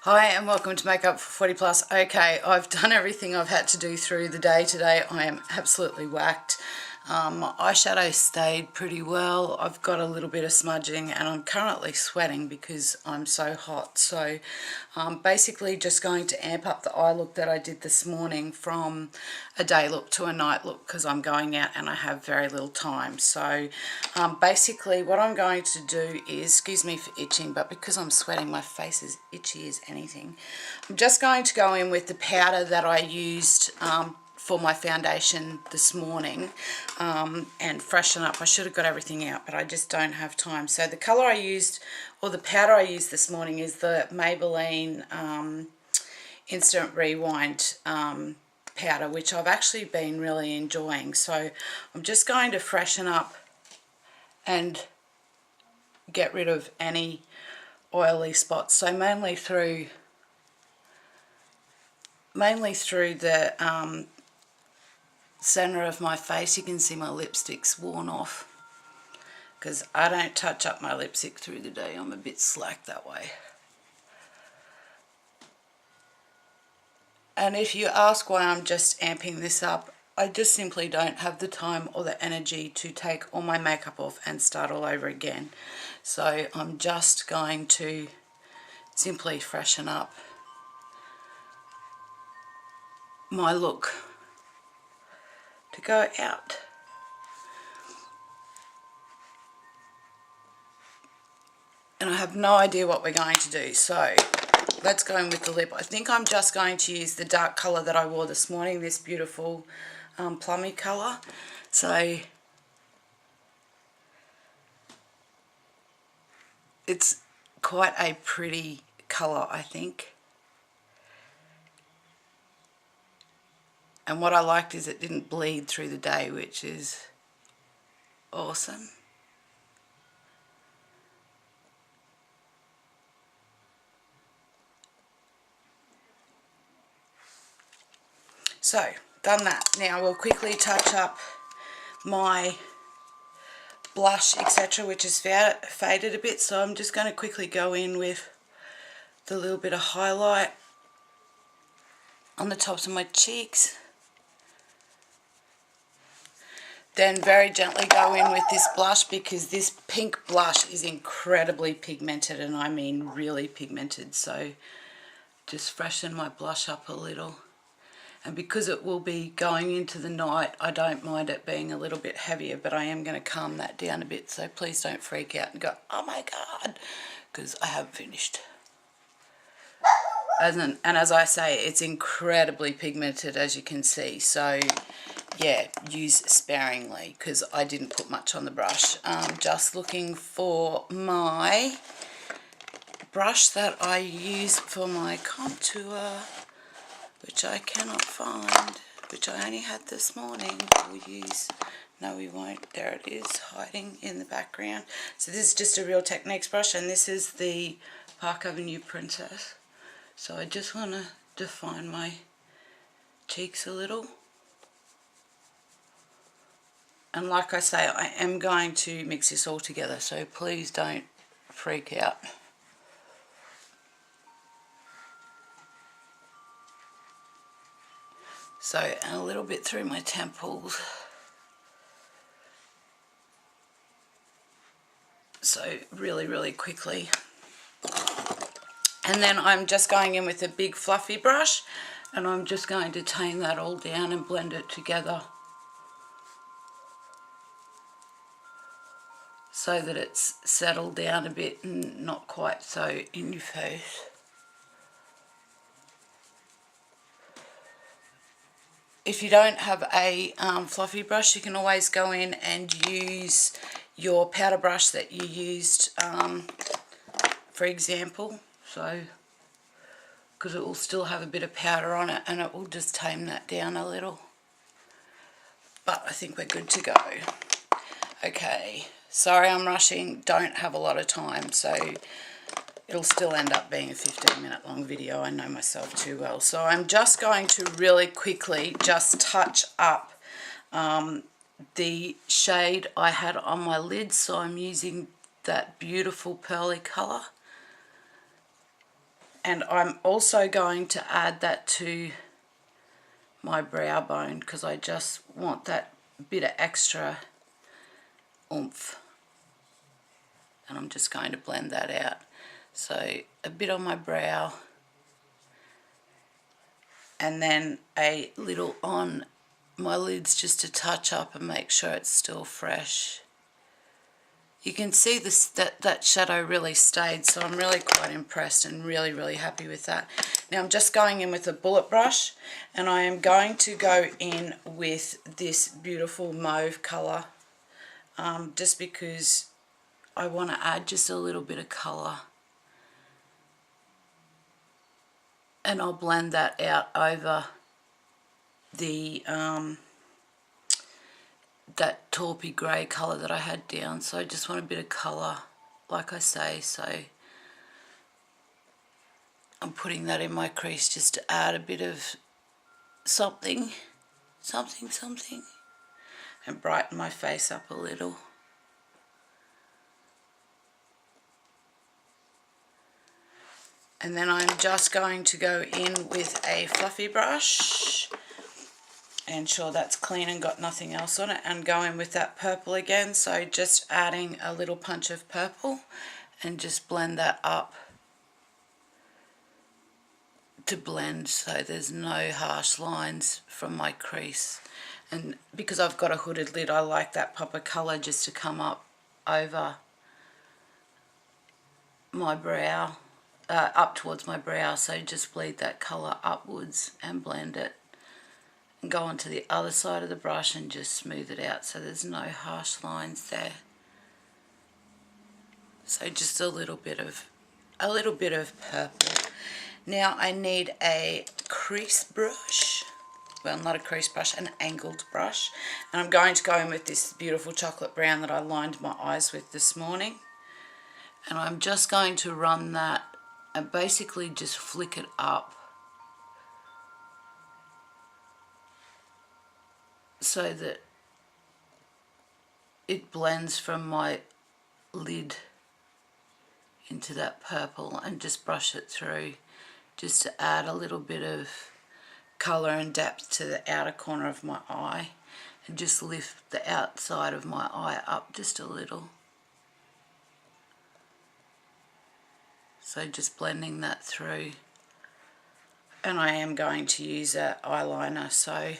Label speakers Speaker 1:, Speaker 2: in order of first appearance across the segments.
Speaker 1: Hi and welcome to Makeup440plus. Okay, I've done everything I've had to do through the day today. I am absolutely whacked. My eyeshadow stayed pretty well. I've got a little bit of smudging and I'm currently sweating because I'm so hot. So I'm basically just going to amp up the eye look that I did this morning from a day look to a night look because I'm going out and I have very little time. So basically what I'm going to do is, excuse me for itching, but because I'm sweating my face is itchy as anything. I'm just going to go in with the powder that I used for my foundation this morning and freshen up. I should have got everything out, but I just don't have time. So the colour I used, or the powder I used this morning, is the Maybelline Instant Rewind powder, which I've actually been really enjoying. So I'm just going to freshen up and get rid of any oily spots. So mainly through the center of my face. You can see my lipstick's worn off because I don't touch up my lipstick through the day. I'm a bit slack that way. And if you ask why I'm just amping this up, I just simply don't have the time or the energy to take all my makeup off and start all over again. So I'm just going to simply freshen up my look to go out. And I have no idea what we're going to do, so let's go in with the lip. I think I'm just going to use the dark colour that I wore this morning, this beautiful plummy colour. So it's quite a pretty colour, I think. And what I liked is it didn't bleed through the day, which is awesome. So, done that. Now we'll quickly touch up my blush, etc., which is faded a bit. So I'm just going to quickly go in with the little bit of highlight on the tops of my cheeks. Then very gently go in with this blush, because this pink blush is incredibly pigmented, and I mean really pigmented. So just freshen my blush up a little. And because it will be going into the night, I don't mind it being a little bit heavier, but I am going to calm that down a bit. So please don't freak out and go, oh my God, because I haven't finished. And as I say, it's incredibly pigmented, as you can see. So yeah, use sparingly because I didn't put much on the brush. Just looking for my brush that I use for my contour, which I cannot find, which I only had this morning. We'll use, no we won't, there it is, hiding in the background. So this is just a Real Techniques brush, and this is the Park Avenue Princess. So I just want to define my cheeks a little. And like I say, I am going to mix this all together, so please don't freak out. So, and a little bit through my temples. So really, really quickly. And then I'm just going in with a big fluffy brush, and I'm just going to tame that all down and blend it together so that it's settled down a bit and not quite so in your face. If you don't have a fluffy brush, you can always go in and use your powder brush that you used, for example. So, because it will still have a bit of powder on it, and it will just tame that down a little. But I think we're good to go. Okay, sorry I'm rushing, don't have a lot of time, so it'll still end up being a 15-minute long video. I know myself too well. So I'm just going to really quickly just touch up the shade I had on my lid. So I'm using that beautiful pearly colour. And I'm also going to add that to my brow bone because I just want that bit of extra oomph. And I'm just going to blend that out. So a bit on my brow and then a little on my lids just to touch up and make sure it's still fresh. You can see this that shadow really stayed, so I'm really quite impressed and really happy with that. Now I'm just going in with a bullet brush, and I am going to go in with this beautiful mauve colour, just because I want to add just a little bit of colour. And I'll blend that out over the that taupey grey colour that I had down. So I just want a bit of colour, like I say. So I'm putting that in my crease just to add a bit of something, and brighten my face up a little. And then I'm just going to go in with a fluffy brush, ensure that's clean and got nothing else on it, and go in with that purple again. So just adding a little punch of purple and just blend that up to blend so there's no harsh lines from my crease. And because I've got a hooded lid, I like that pop of colour just to come up over my brow, up towards my brow. So just bleed that colour upwards and blend it. And go onto the other side of the brush and just smooth it out so there's no harsh lines there. So just a little bit of purple. Now I need a crease brush. Well, not a crease brush, an angled brush. And I'm going to go in with this beautiful chocolate brown that I lined my eyes with this morning. And I'm just going to run that and basically just flick it up so that it blends from my lid into that purple, and just brush it through just to add a little bit of colour and depth to the outer corner of my eye, and just lift the outside of my eye up just a little. So just blending that through. And I am going to use an eyeliner, so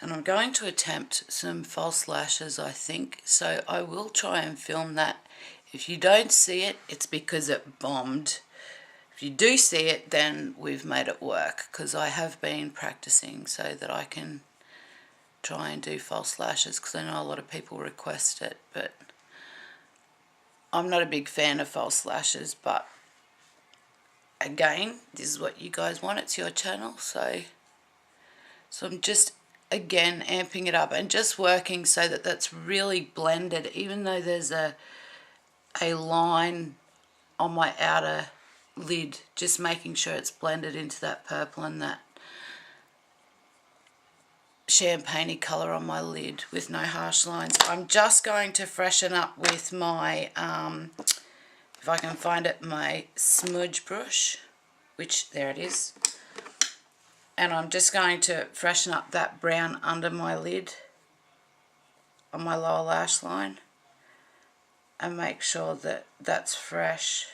Speaker 1: and I'm going to attempt some false lashes, I think, so I will try and film that. If you don't see it, it's because it bombed. If you do see it, then we've made it work, because I have been practicing so that I can try and do false lashes, because I know a lot of people request it, but I'm not a big fan of false lashes. But again, this is what you guys want, it's your channel, so I'm just again amping it up and just working so that that's really blended, even though there's a line on my outer lid, just making sure it's blended into that purple and that champagne-y colour on my lid with no harsh lines. I'm just going to freshen up with my, if I can find it, my smudge brush, which there it is. And I'm just going to freshen up that brown under my lid on my lower lash line and make sure that that's fresh.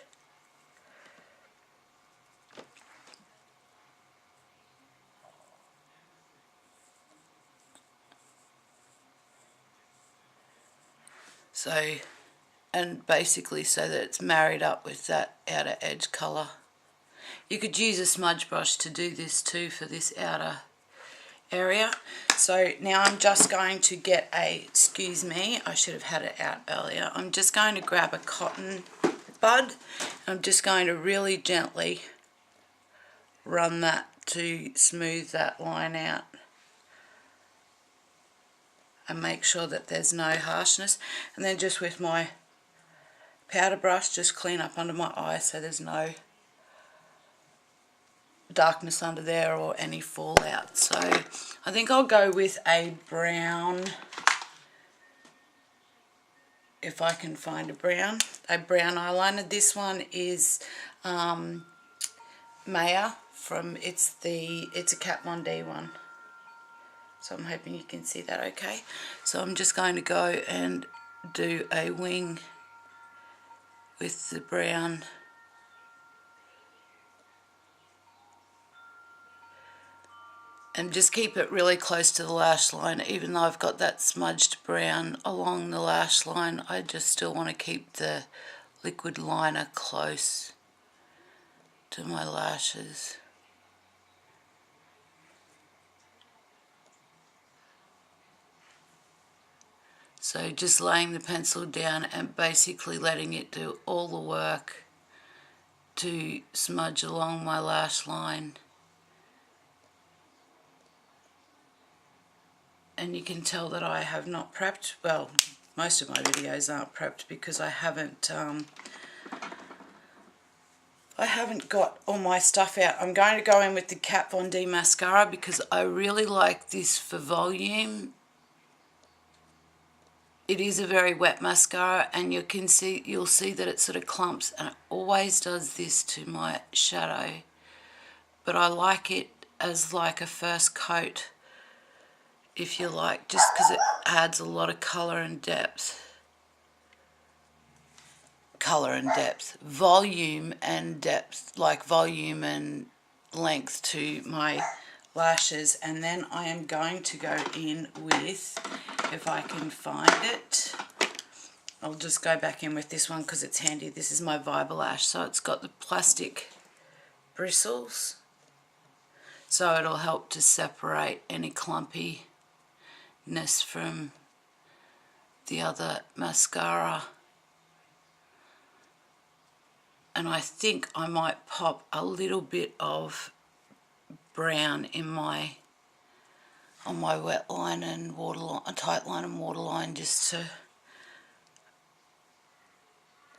Speaker 1: So, and basically so that it's married up with that outer edge colour. You could use a smudge brush to do this too for this outer area. So now I'm just going to get a, excuse me, I should have had it out earlier. I'm just going to grab a cotton bud. I'm just going to really gently run that to smooth that line out and make sure that there's no harshness. And then just with my powder brush, just clean up under my eye so there's no darkness under there or any fallout. So I think I'll go with a brown if I can find a brown eyeliner. This one is Maya from, it's a Kat Von D one. So I'm hoping you can see that okay. So I'm just going to go and do a wing with the brown. And just keep it really close to the lash line. Even though I've got that smudged brown along the lash line, I just still want to keep the liquid liner close to my lashes. So just laying the pencil down and basically letting it do all the work to smudge along my lash line. And you can tell that I have not prepped. Well, most of my videos aren't prepped because I haven't got all my stuff out. I'm going to go in with the Kat Von D mascara because I really like this for volume. It is a very wet mascara, and you'll see that it sort of clumps, and it always does this to my shadow. But I like it as like a first coat, if you like, just because it adds a lot of colour and depth. Volume and depth, like volume and length to my lashes. And then I am going to go in with, if I can find it, I'll just go back in with this one because it's handy. This is my Vibralash, so it's got the plastic bristles, so it'll help to separate any clumpiness from the other mascara. And I think I might pop a little bit of brown in on my wet line and waterline, tight line and waterline, just to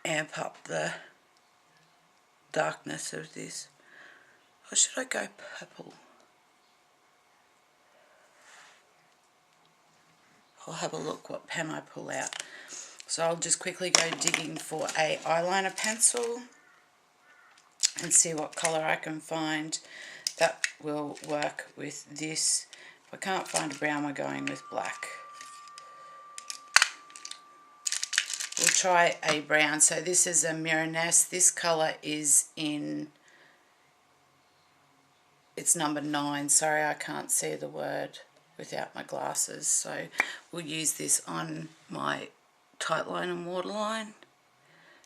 Speaker 1: amp up the darkness of this. Or should I go purple? I'll have a look what pen I pull out. So I'll just quickly go digging for a eyeliner pencil and see what colour I can find that will work with this. If I can't find a brown, we're going with black. We'll try a brown. So this is a Mirror Nest. This colour is in, it's number 9. Sorry, I can't see the word without my glasses. So we'll use this on my tight line and waterline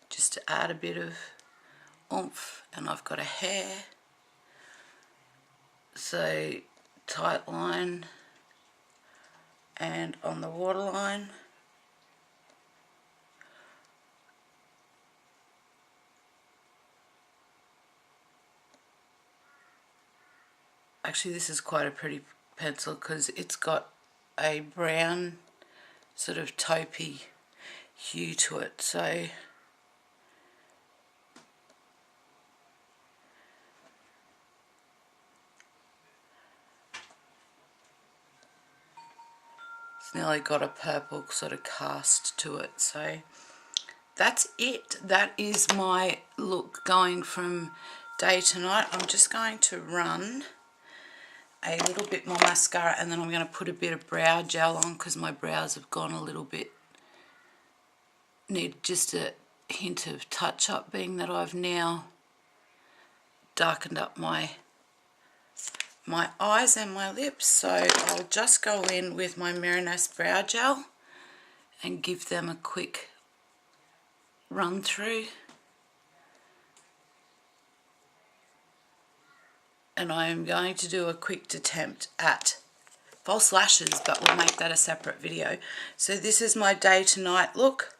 Speaker 1: just to add a bit of oomph. And I've got a hair, so tight line and on the waterline. Actually, this is quite a pretty pencil because it's got a brown sort of taupey hue to it, so it's nearly got a purple sort of cast to it. So that's it. That is my look going from day to night. I'm just going to run a little bit more mascara, and then I'm going to put a bit of brow gel on because my brows have gone a little bit, need just a hint of touch up, being that I've now darkened up my eyes and my lips. So I'll just go in with my Mirror Nest brow gel and give them a quick run through. And I am going to do a quick attempt at false lashes, but we'll make that a separate video. So this is my day to night look,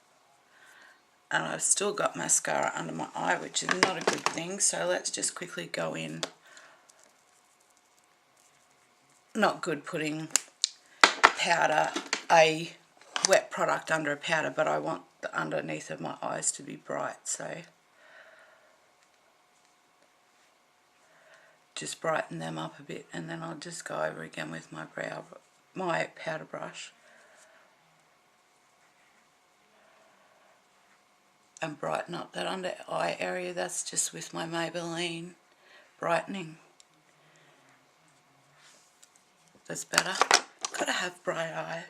Speaker 1: and I've still got mascara under my eye, which is not a good thing. So let's just quickly go in. Not good putting powder, a wet product under a powder, but I want the underneath of my eyes to be bright, so just brighten them up a bit, and then I'll just go over again with my powder brush. and brighten up that under eye area. That's just with my Maybelline brightening. That's better. Gotta have bright eyes.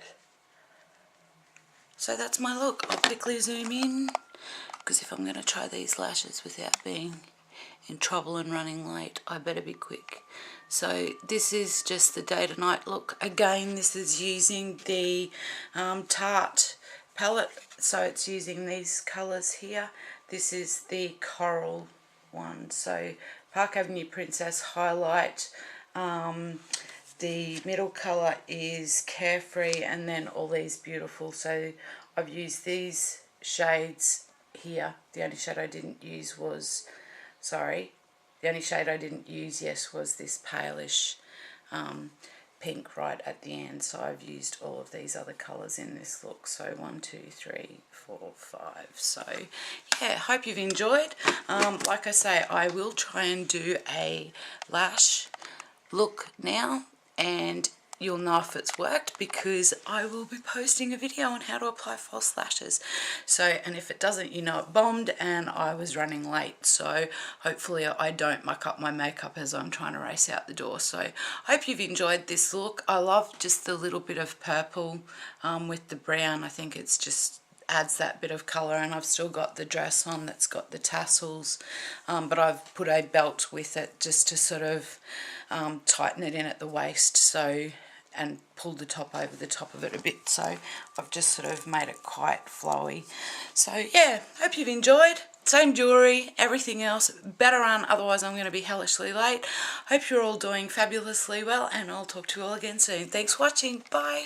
Speaker 1: So that's my look. I'll quickly zoom in, because if I'm going to try these lashes without being in trouble and running late, I better be quick. So this is just the day to night look. Again, this is using the Tarte palette, so it's using these colours here. This is the Coral one, so Park Avenue Princess Highlight. The middle colour is Carefree, and then all these beautiful. So I've used these shades here. The only shade I didn't use was, yes, was this palish pink right at the end. So I've used all of these other colours in this look. So 1, 2, 3, 4, 5. So yeah, hope you've enjoyed. Like I say, I will try and do a lash look now, and you'll know if it's worked, because I will be posting a video on how to apply false lashes. So, and if it doesn't, you know it bombed and I was running late. So hopefully I don't muck up my makeup as I'm trying to race out the door. So I hope you've enjoyed this look. I love just the little bit of purple with the brown. I think it's just adds that bit of colour, and I've still got the dress on that's got the tassels, but I've put a belt with it just to sort of tighten it in at the waist, so, and pull the top over the top of it a bit, so I've just sort of made it quite flowy. So yeah, hope you've enjoyed. Same jewellery, everything else, better run, otherwise I'm going to be hellishly late. Hope you're all doing fabulously well, and I'll talk to you all again soon. Thanks for watching, bye.